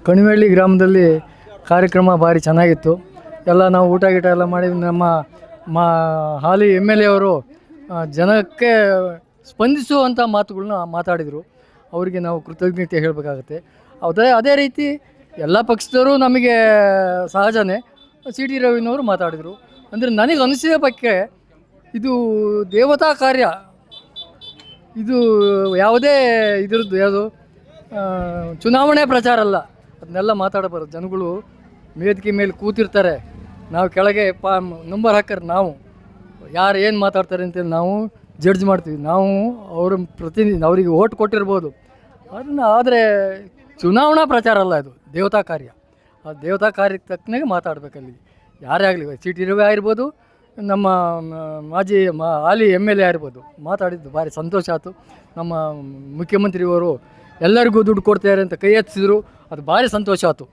ಕಣಿವಳ್ಳಿ ಗ್ರಾಮದಲ್ಲಿ ಕಾರ್ಯಕ್ರಮ ಭಾರಿ ಚೆನ್ನಾಗಿತ್ತು. ಎಲ್ಲ ನಾವು ಊಟ ಗೀಟ ಎಲ್ಲ ಮಾಡಿ ನಮ್ಮ ಹಾಲಿ MLA ಅವರು ಜನಕ್ಕೆ ಸ್ಪಂದಿಸುವಂಥ ಮಾತುಗಳನ್ನ ಮಾತಾಡಿದರು. ಅವರಿಗೆ ನಾವು ಕೃತಜ್ಞತೆ ಹೇಳಬೇಕಾಗತ್ತೆ. ಅದೇ ರೀತಿ ಎಲ್ಲ ಪಕ್ಷದವರು ನಮಗೆ ಸಹಜನೇ. CT ರವಿನವರು ಮಾತಾಡಿದರು. ಅಂದರೆ ನನಗೆ ಅನಿಸಿದ ಬಗ್ಗೆ ಇದು ದೇವತಾ ಕಾರ್ಯ. ಇದು ಯಾವುದೇ ಇದ್ರದ್ದು ಯಾವುದು ಚುನಾವಣೆ ಪ್ರಚಾರ ಅಲ್ಲ. ಅದನ್ನೆಲ್ಲ ಮಾತಾಡಬಾರ್ದು. ಜನಗಳು ವೇದಿಕೆ ಮೇಲೆ ಕೂತಿರ್ತಾರೆ, ನಾವು ಕೆಳಗೆ ನಂಬರ್ ಹಾಕರ್, ನಾವು ಯಾರು ಏನು ಮಾತಾಡ್ತಾರೆ ಅಂತೇಳಿ ನಾವು ಜಡ್ಜ್ ಮಾಡ್ತೀವಿ. ನಾವು ಅವ್ರ ಪ್ರತಿನಿಧಿ, ಅವರಿಗೆ ಓಟ್ ಕೊಟ್ಟಿರ್ಬೋದು ಅದನ್ನು. ಆದರೆ ಚುನಾವಣಾ ಪ್ರಚಾರ ಅಲ್ಲ, ಇದು ದೇವತಾ ಕಾರ್ಯ. ಆ ದೇವತಾ ಕಾರ್ಯಕ್ಕೆ ತಕ್ಕನಾಗೆ ಮಾತಾಡಬೇಕಲ್ಲಿ. ಯಾರೇ ಆಗಲಿ, CT ರವಿ ಆಗಿರ್ಬೋದು, ನಮ್ಮ ಹಾಲಿ MLA ಆಗಿರ್ಬೋದು, ಮಾತಾಡಿದ್ದು ಭಾರಿ ಸಂತೋಷ ಆಯಿತು. ನಮ್ಮ ಮುಖ್ಯಮಂತ್ರಿಯವರು ಎಲ್ಲರಿಗೂ ದುಡ್ಡು ಕೊಡ್ತಾರೆ ಅಂತ ಕೈ ಎತ್ತಿಸಿದ್ರು, ಅದು ಭಾರಿ ಸಂತೋಷ ಆಯಿತು.